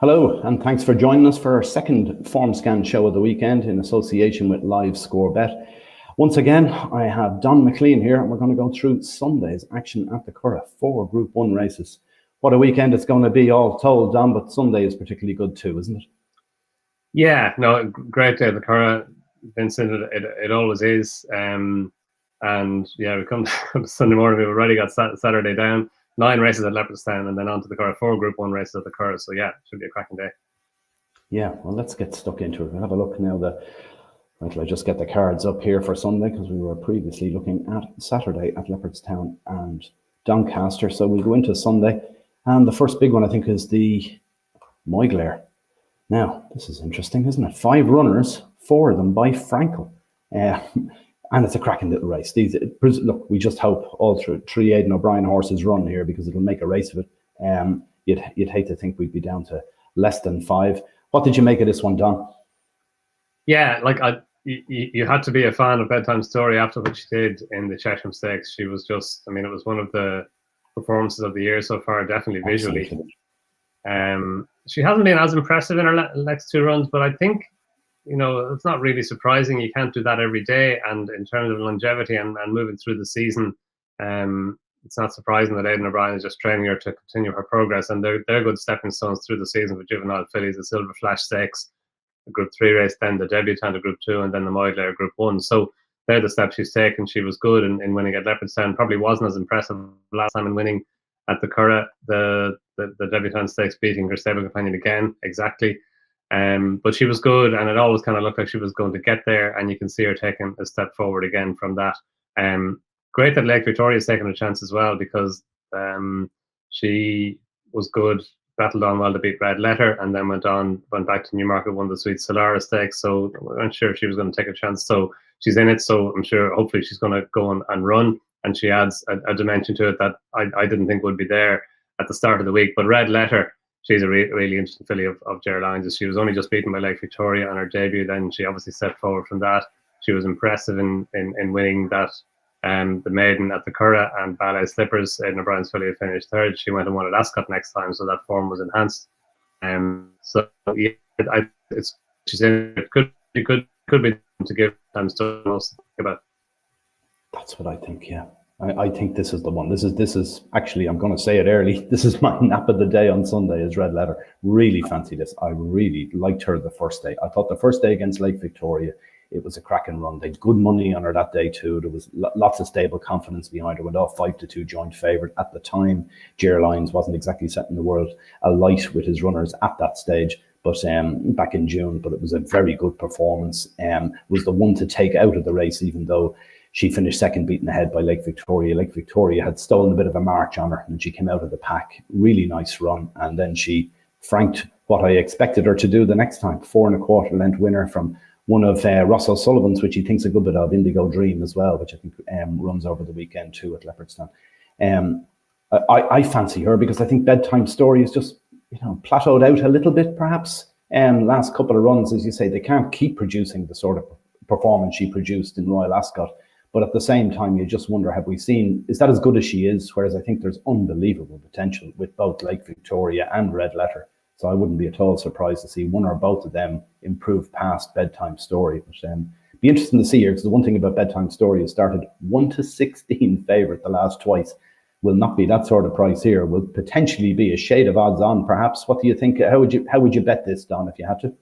Hello, and thanks for joining us for our second Formscan show of the weekend in association with Live Score Bet. Once again, I have Donn McClean here, and we're going to go through Sunday's action at the Curragh, 4 Group 1 races. What a weekend it's going to be all told, Donn, but Sunday is particularly good too, isn't it? Yeah, no, great day at the Curragh, Vincent. It always is. And yeah, we come to Sunday morning, we've already got Saturday down. 9 races at Leopardstown and then on to the Curragh, 4 Group 1 races at the Curragh. So yeah, it should be a cracking day. Yeah, well, let's get stuck into it. We'll have a look now. I just get the cards up here for Sunday because we were previously looking at Saturday at Leopardstown and Doncaster. So we'll go into Sunday. And the first big one, I think, is the Moyglare. Now, this is interesting, isn't it? 5 runners, 4 of them by Frankel. And it's a cracking little race. Look, we just hope all 3 Aidan O'Brien horses run here because it'll make a race of it. You'd hate to think we'd be down to less than 5. What did you make of this one, Donn? Yeah, you had to be a fan of Bedtime Story after what she did in the Chesham Stakes. She was just, it was one of the performances of the year so far, definitely visually. She hasn't been as impressive in her next 2 runs, but I think, it's not really surprising. You can't do that every day. And in terms of longevity and moving through the season, it's not surprising that Aidan O'Brien is just training her to continue her progress. And they're good stepping stones through the season with juvenile fillies, the Silver Flash Stakes, the Group 3 race, then the Debutant of Group 2, and then the Moyglare Group 1. So they're the steps she's taken. She was good in winning at Leopardstown. Probably wasn't as impressive last time in winning at the Curragh. The Debutant Stakes beating her stable companion again, exactly. But she was good, and it always kind of looked like she was going to get there, and you can see her taking a step forward again from that. Great that Lake Victoria's taken a chance as well, because she was good, battled on well to beat Red Letter, and then went back to Newmarket, won the Sweet Solara Stakes. So I'm sure if she was going to take a chance. So she's in it. So I'm sure, hopefully, she's going to go and run, and she adds a dimension to it that I didn't think would be there at the start of the week. But Red Letter, she's a really interesting filly of Geraldines. She was only just beaten by Lake Victoria on her debut. Then she obviously stepped forward from that. She was impressive in winning that, the maiden at the Curragh, and Ballet Slippers, Aidan O'Brien's filly, finished 3rd. She went and won at Ascot next time, so that form was enhanced. So yeah, she's in it. Could be to give time to most about. That's what I think. Yeah. I think this is the one. This is actually, I'm going to say it early, this is my nap of the day on Sunday, is Red Letter. Really fancy this. I really liked her the first day. I thought the first day against Lake Victoria, it was a cracking run. They had good money on her that day too. There was lots of stable confidence behind her. Went off 5-2 joint favourite at the time. Geraldines wasn't exactly setting the world alight with his runners at that stage, but back in June. But it was a very good performance. Was the one to take out of the race, even though she finished second, beaten ahead by Lake Victoria. Lake Victoria had stolen a bit of a march on her, and she came out of the pack. Really nice run. And then she franked what I expected her to do the next time. 4 1/4 length winner from one of Ross O'Sullivan's, which he thinks a good bit of, Indigo Dream as well, which I think runs over the weekend too at Leopardstown. I fancy her because I think Bedtime Story is just, plateaued out a little bit perhaps. Last couple of runs, as you say, they can't keep producing the sort of performance she produced in Royal Ascot. But at the same time, you just wonder, have we seen, is that as good as she is? Whereas I think there's unbelievable potential with both Lake Victoria and Red Letter. So I wouldn't be at all surprised to see one or both of them improve past Bedtime Story. But be interesting to see here, because the one thing about Bedtime Story is started 1-16 favourite the last twice. Will not be that sort of price here. Will potentially be a shade of odds on, perhaps. What do you think? How would you bet this, Donn, if you had to?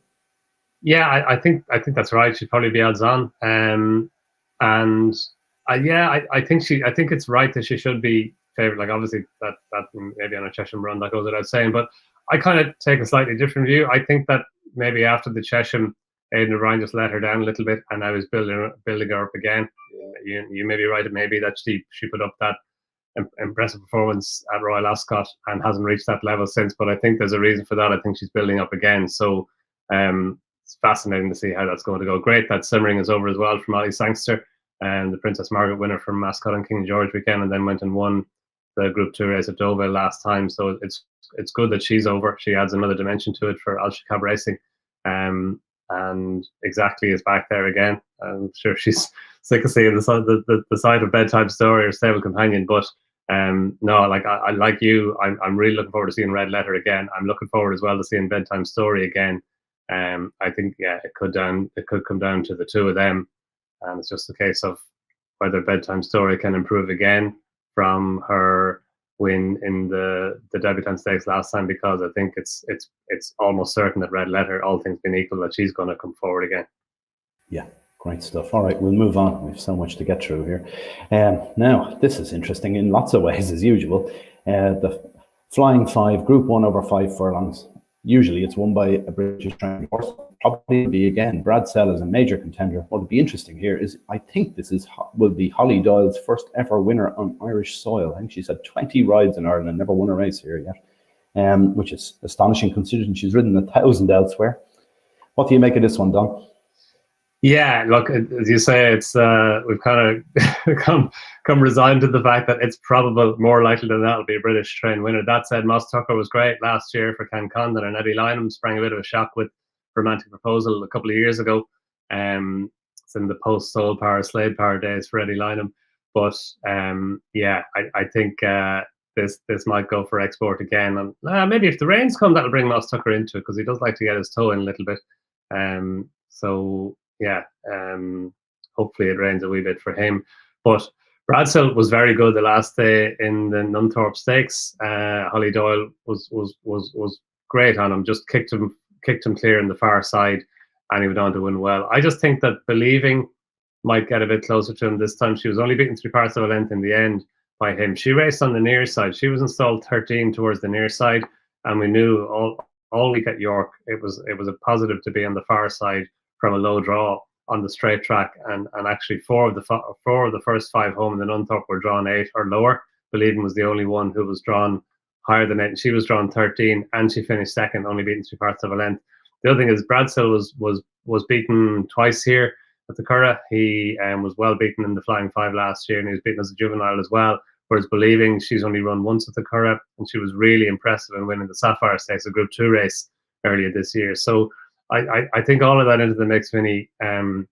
Yeah, I think that's right. She'd probably be odds on. And I think it's right that she should be favoured. Like, obviously that maybe on a Chesham run that goes without saying, but I kind of take a slightly different view. I think that maybe after the Chesham, Aidan O'Brien just let her down a little bit, and I was building her up again. You may be right. It may be that she put up that impressive performance at Royal Ascot and hasn't reached that level since. But I think there's a reason for that. I think she's building up again. So it's fascinating to see how that's going to go. Great that Simmering is over as well from Ali Sangster, and the Princess Margaret winner from Ascot and King George weekend, and then went and won the Group 2 race at Deauville last time. So it's good that she's over. She adds another dimension to it for Al Shakab Racing. And Exactly is back there again. I'm sure she's sick of seeing the sight of Bedtime Story or Stable Companion, but No, like I like you. I'm really looking forward to seeing Red Letter again. I'm looking forward as well to seeing Bedtime Story again. I think it could come down to the two of them, and it's just a case of whether Bedtime Story can improve again from her win in the debutante stakes last time, because I think it's almost certain that Red Letter, all things being equal, that she's going to come forward again. Yeah, great stuff. All right, we'll move on. We have so much to get through here. Now, this is interesting in lots of ways, as usual. The Flying Five, Group 1 over 5 furlongs. Usually it's won by a British trained horse. Probably be again. Bradsell is a major contender. What will be interesting here is I think will be Holly Doyle's first ever winner on Irish soil. I think she's had 20 rides in Ireland and never won a race here yet, which is astonishing considering she's ridden 1,000 elsewhere. What do you make of this one, Don? Yeah, look, as you say, it's we've kind of come resigned to the fact that it's probable, more likely than that, it'll be a British train winner. That said, Moss Tucker was great last year for Ken Condon, and Eddie Lynham sprang a bit of a shock with Romantic Proposal a couple of years ago. It's in the post-Soul Power, Slade Power days for Eddie Lynham. But yeah, I think this might go for export again. And maybe if the rains come, that'll bring Moss Tucker into it, because he does like to get his toe in a little bit. So yeah, hopefully it rains a wee bit for him. But Bradsell was very good the last day in the Nunthorpe Stakes. Holly Doyle was great on him, just kicked him clear in the far side, and he went on to win well. I just think that Believing might get a bit closer to him this time. She was only beaten 3 parts of a length in the end by him. She raced on the near side. She was installed 13 towards the near side, and we knew all week at York it was a positive to be on the far side from a low draw on the straight track, and actually four of the first 5 home in the Nunthorpe were drawn 8 or lower. Believing was the only one who was drawn higher than 8. She was drawn 13, and she finished second, only beaten 3 parts of a length. The other thing is Bradsell was beaten twice here at the Curragh. He was well beaten in the Flying Five last year, and he was beaten as a juvenile as well. Whereas Believing, she's only run once at the Curragh, and she was really impressive in winning the Sapphire Stakes, a Group 2 race earlier this year. So I think all of that into the mix, Vinny. I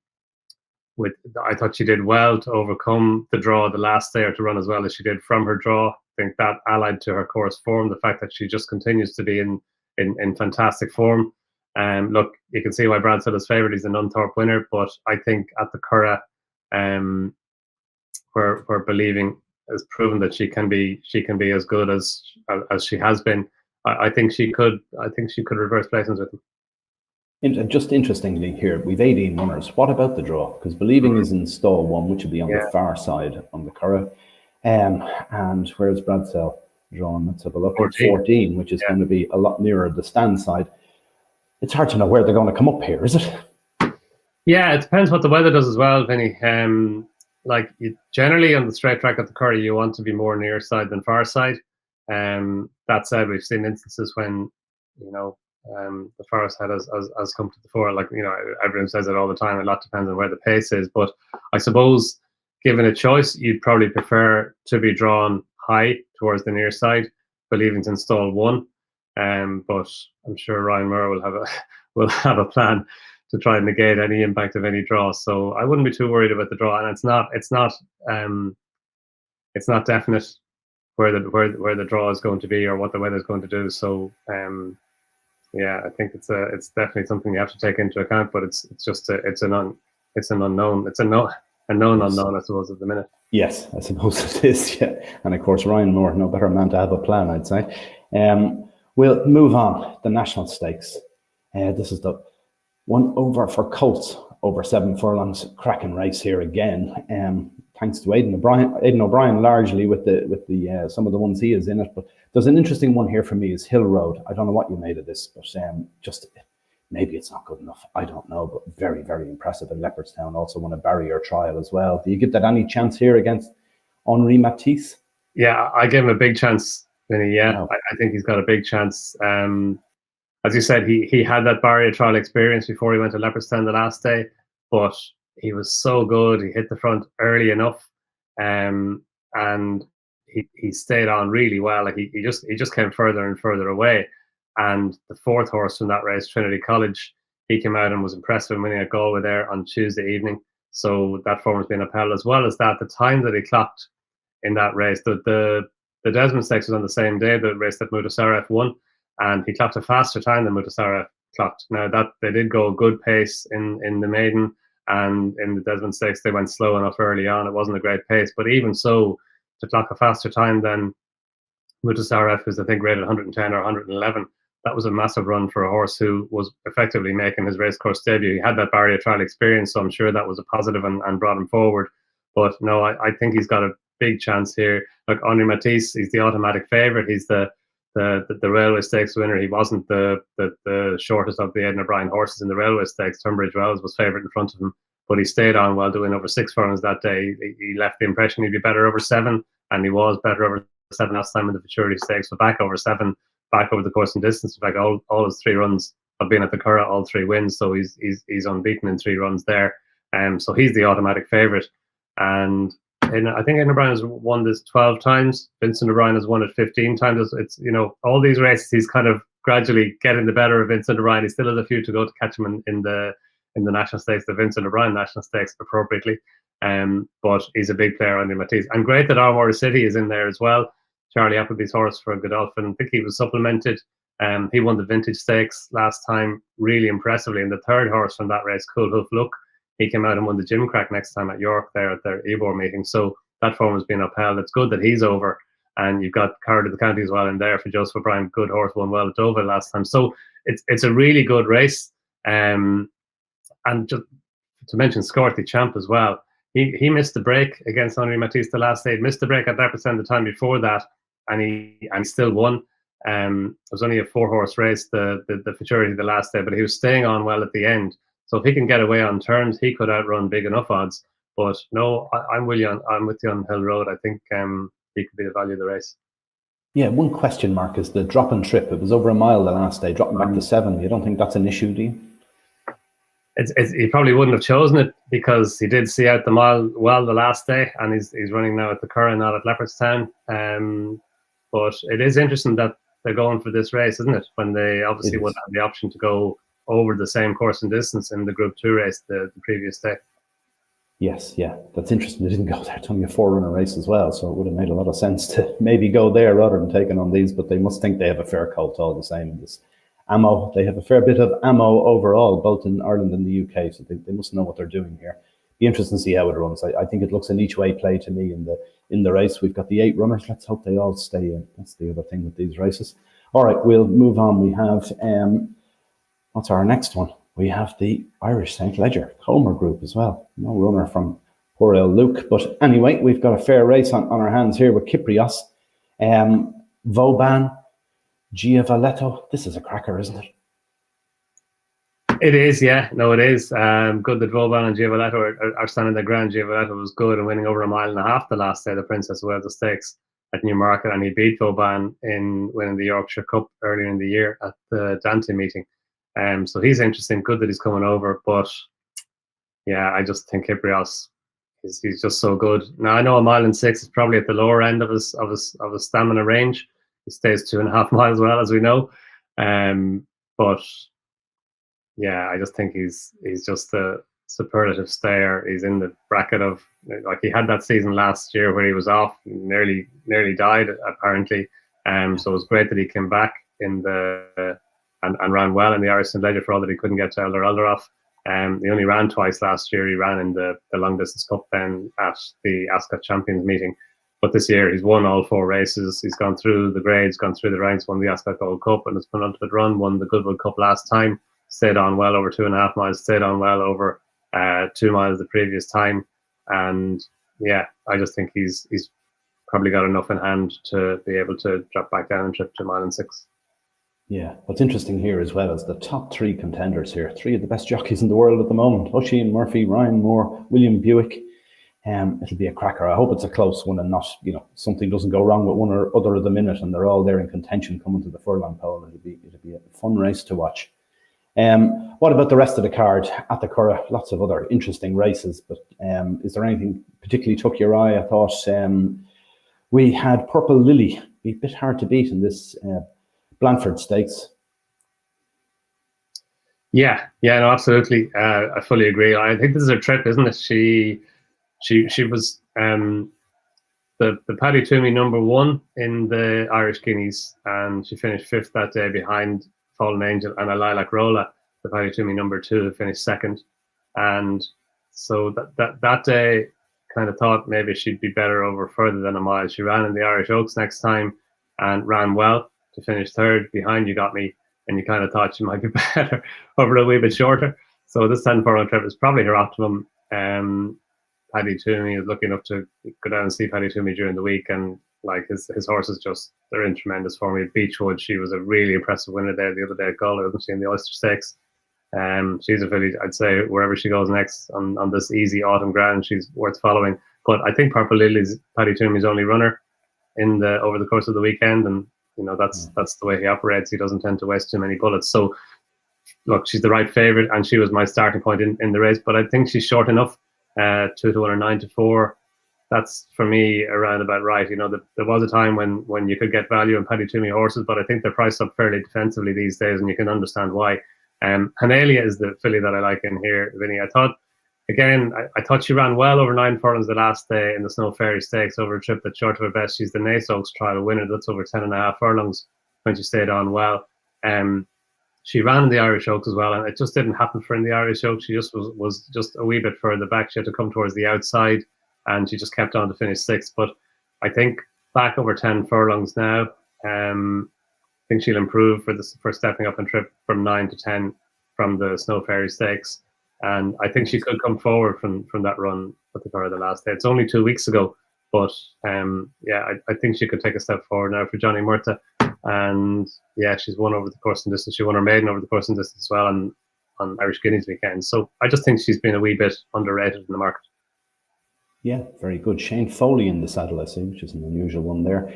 thought she did well to overcome the draw the last day, or to run as well as she did from her draw. I think that allied to her course form, the fact that she just continues to be in fantastic form. Look, you can see why Bradsell is favoured. He's a Nunthorpe winner, but I think at the Curragh, where Believing has proven that she can be as good as she has been, I think she could reverse placings with him. And just interestingly here, we've 18 runners. What about the draw? Because Believing is in stall 1, which will be on the far side on the Curragh. And where's Bradsell drawn? Let's have a look. 14, which is going to be a lot nearer the stand side. It's hard to know where they're going to come up here, is it? Yeah, it depends what the weather does as well, Vinny. Generally on the straight track at the Curragh, you want to be more near side than far side. That said, we've seen instances when, the far side has come to the fore. Everyone says it all the time. A lot depends on where the pace is. But I suppose, given a choice, you'd probably prefer to be drawn high towards the near side. Believing's in stall 1. But I'm sure Ryan Moore will have a plan to try and negate any impact of any draw. So I wouldn't be too worried about the draw. And it's not definite where the draw is going to be or what the weather is going to do. So yeah, I think it's definitely something you have to take into account. But it's an unknown. It's a known unknown, I suppose, at the minute. Yes, I suppose it is. Yeah, and of course Ryan Moore, no better man to have a plan, I'd say. We'll move on. The National Stakes. This is the one over for Colts over 7 furlongs. Cracking race here again. Thanks to Aidan O'Brien largely with the some of the ones he is in it. But there's an interesting one here for me is Hill Road. I don't know what you made of this, but just maybe it's not good enough. I don't know, but very, very impressive. And Leopardstown also won a barrier trial as well. Do you give that any chance here against Henri Matisse? Yeah, I give him a big chance, Vinny. Yeah, no. I think he's got a big chance. As you said, he had that barrier trial experience before he went to Leopardstown the last day, but he was so good. He hit the front early enough, and he stayed on really well. Like he just came further and further away. And the 4th horse from that race, Trinity College, he came out and was impressive in winning at Galway there on Tuesday evening. So that form has been upheld. As well as that, the time that he clocked in that race. The Desmond Stakes was on the same day, the race that Mutasarref won, and he clocked a faster time than Mutasarref clocked. Now that they did go a good pace in the maiden, and in the Desmond Stakes they went slow enough early on. It wasn't a great pace, but even so, to clock a faster time than Mutasarref, who's I think rated 110 or 111, that was a massive run for a horse who was effectively making his racecourse debut. He had that barrier trial experience, so I'm sure that was a positive and brought him forward. But no, I think he's got a big chance here. Like Henri Matisse, he's the automatic favourite. He's the Railway Stakes winner. He wasn't the shortest of the Aidan O'Brien horses in the Railway Stakes. Tunbridge Wells was favourite in front of him, but he stayed on well to win over 6 furlongs that day. He left the impression he'd be better over 7, and he was better over 7 last time in the Futurity Stakes, but back over 7, back over the course and distance. In fact, all his 3 runs have been at the Curragh, all 3 wins, so he's unbeaten in 3 runs there. So he's the automatic favourite. And I think Aidan O'Brien has won this 12 times. Vincent O'Brien has won it 15 times. It's all these races he's kind of gradually getting the better of Vincent O'Brien. He still has a few to go to catch him in the National Stakes, the Vincent O'Brien National Stakes appropriately. But he's a big player under Matisse. And great that Armora City is in there as well. Charlie Appleby's horse for Godolphin. I think he was supplemented. He won the Vintage Stakes last time really impressively. And the 3rd horse from that race, Cool Hoof Look, he came out and won the Gimcrack next time at York there at their Ebor meeting. So that form has been upheld. It's good that he's over. And you've got Curragh of the County as well in there for Joseph O'Brien. Good horse, won well at Dover last time. So it's a really good race. And just to mention Scorty Champ as well. He missed the break against Henri Matisse the last day. He missed the break at Leopardstown the time before that, and he still won. It was only a 4-horse race, the Futurity the last day, but he was staying on well at the end. So if he can get away on turns, he could outrun big enough odds. But no, I'm with you on Hill Road. I think he could be the value of the race. Yeah, one question mark is the drop and trip. It was over a mile the last day, dropping back to 7. You don't think that's an issue, do you? He probably wouldn't have chosen it because he did see out the mile well the last day, and he's running now at the Curragh, not at Leopardstown. But it is interesting that they're going for this race, isn't it? When they obviously would have the option to go over the same course and distance in the Group 2 race the previous day. Yes, yeah, that's interesting. They didn't go there. It's only a 4-runner race as well, so it would have made a lot of sense to maybe go there rather than taking on these. But they must think they have a fair colt all the same in this ammo. They have a fair bit of ammo overall, both in Ireland and the UK, so they must know what they're doing here. Be interesting to see how it runs. I think it looks an each way play to me in the race. We've got the 8 runners. Let's hope they all stay in. That's the other thing with these races. All right, we'll move on. We have what's our next one? We have the Irish St. Leger Comer Group as well. No runner from poor old Luke. But anyway, we've got a fair race on our hands here with Kyprios, Vauban, Giavaletto. This is a cracker, isn't it? It is, yeah. No, it is. Good that Vauban and Giavaletto are standing their ground. Giavaletto was good and winning over 1.5 miles the last day, the Princess of Wales Stakes at Newmarket, and he beat Vauban in winning the Yorkshire Cup earlier in the year at the Dante meeting. So he's interesting. Good that he's coming over, but yeah, I just think Kyprios he's just so good. Now I know 1.6 miles is probably at the lower end of his stamina range. He stays 2.5 miles well, as we know, but yeah, I just think he's just a superlative stayer. He's in the bracket of, like, he had that season last year where he was off, nearly died apparently. So it was great that he came back in the and ran well in the Irish St. Leger for all that he couldn't get to Elder Elderoff. He only ran twice last year. He ran in the long distance cup then at the Ascot Champions meeting. But this year he's won all 4 races. He's gone through the grades, gone through the ranks, won the Ascot Gold Cup and his penultimate run, won the Goodwood Cup last time, stayed on well over 2.5 miles, stayed on well over 2 miles the previous time. And yeah, I just think he's probably got enough in hand to be able to drop back down and trip to 1.6 miles. Yeah, what's interesting here as well is the top 3 contenders here. 3 of the best jockeys in the world at the moment. Oisin Murphy, Ryan Moore, William Buick. It'll be a cracker. I hope it's a close one and not, something doesn't go wrong with one or other of them in it and they're all there in contention coming to the furlong pole. It'll be a fun race to watch. What about the rest of the card at the Curragh? Lots of other interesting races, but is there anything particularly took your eye? I thought we had Purple Lily, be a bit hard to beat in this Blandford Stakes. Yeah, no, absolutely. I fully agree. I think this is her trip, isn't it? She was the Paddy Toomey #1 in the Irish Guineas, and she finished 5th that day behind Fallen Angel and a Lilac Rolla, the Paddy Toomey #2, who finished 2nd. And so that day, kind of thought maybe she'd be better over further than a mile. She ran in the Irish Oaks next time and ran well to finish 3rd behind You Got Me, and you kind of thought she might be better over a wee bit shorter. So this 10 furlong trip is probably her optimum. Paddy Toomey is lucky enough to go down and see Paddy Toomey during the week, and like his horses they're in tremendous form. At Beechwood, she was a really impressive winner there the other day at Galway, wasn't she, in the Oyster Stakes? She's a filly, I'd say, wherever she goes next on this easy autumn ground, she's worth following. But I think Purple Lily's Paddy Toomey's only runner over the course of the weekend, and that's the way he operates. He doesn't tend to waste too many bullets. So look, she's the right favourite, and she was my starting point in the race. But I think she's short enough. 2 to 1 or 9 to 4. That's for me around about right. There was a time when you could get value in Paddy Toomey horses, but I think they're priced up fairly defensively these days, and you can understand why. Hanelia is the filly that I like in here, Vinny. I thought she ran well over 9 furlongs the last day in the Snow Fairy Stakes over a trip that's short of her best. She's the Nace Oaks trial winner. That's over 10.5 furlongs when she stayed on well. She ran in the Irish Oaks as well, and it just didn't happen for her in the Irish Oaks. She just was just a wee bit further back. She had to come towards the outside, and she just kept on to finish 6th. But I think back over 10 furlongs now, I think she'll improve for stepping up and trip from 9 to 10 from the Snow Fairy Stakes. And I think she could come forward from that run at the Curragh the last day. It's only 2 weeks ago, but I think she could take a step forward now for Johnny Murtagh. And yeah, she's won over the course and distance. She won her maiden over the course and distance as well on Irish Guineas weekend. So I just think she's been a wee bit underrated in the market. Yeah, very good. Shane Foley in the saddle, I see, which is an unusual one there.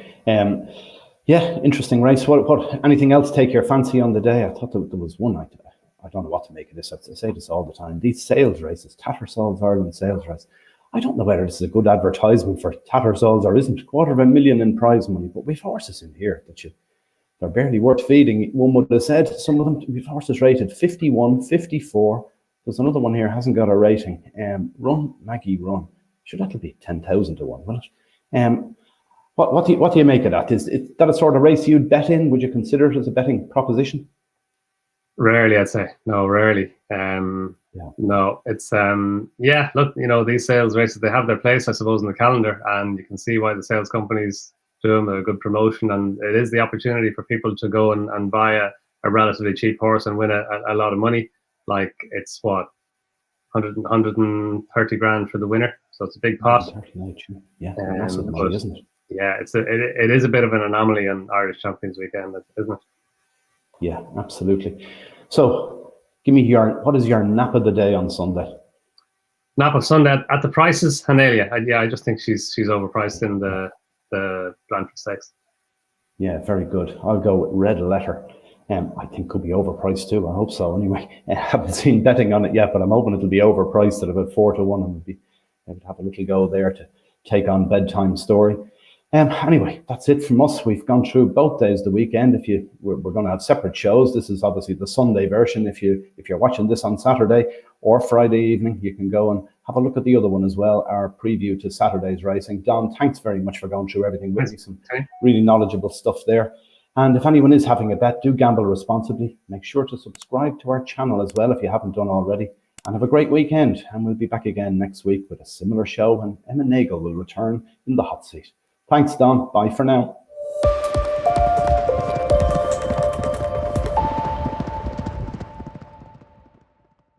Interesting race. What anything else take your fancy on the day? I thought there was one. I don't know what to make of this. I say this all the time. These sales races, Tattersall's Ireland sales race. I don't know whether this is a good advertisement for Tattersall's or isn't. $250,000 in prize money, but we've horses in here they're barely worth feeding. One would have said some of them. We've horses rated 51, 54. There's another one here hasn't got a rating. Run Maggie Run. Sure, that'll be 10,000 to 1, will it? What do you make of that? Is that a sort of race you'd bet in? Would you consider it as a betting proposition? Rarely, I'd say. No, rarely. No, it's look, these sales races, they have their place, I suppose, in the calendar, and you can see why the sales companies do them, a good promotion, and it is the opportunity for people to go and buy a relatively cheap horse and win a lot of money. Like, it's what, 130 grand for the winner, so it's a big pot. Yeah, massive money, isn't it? Yeah, it is a bit of an anomaly on Irish Champions Weekend, isn't it? Yeah, absolutely. So, give me what is your nap of the day on Sunday? Nap of Sunday at the prices, Hanelia. I just think she's overpriced in the Blandford Stakes. Yeah, very good. I'll go with Red Letter. I think could be overpriced too. I hope so. Anyway, I haven't seen betting on it yet, but I'm hoping it'll be overpriced at about 4 to 1, and we'll be able to have a little go there to take on Bedtime Story. Anyway, that's it from us. We've gone through both days of the weekend. We're going to have separate shows. This is obviously the Sunday version. If you're watching this on Saturday or Friday evening, you can go and have a look at the other one as well, our preview to Saturday's racing. Don, thanks very much for going through everything with me. Some really knowledgeable stuff there. And if anyone is having a bet, do gamble responsibly. Make sure to subscribe to our channel as well if you haven't done already. And have a great weekend. And we'll be back again next week with a similar show, and Emma Nagle will return in the hot seat. Thanks, Don. Bye for now.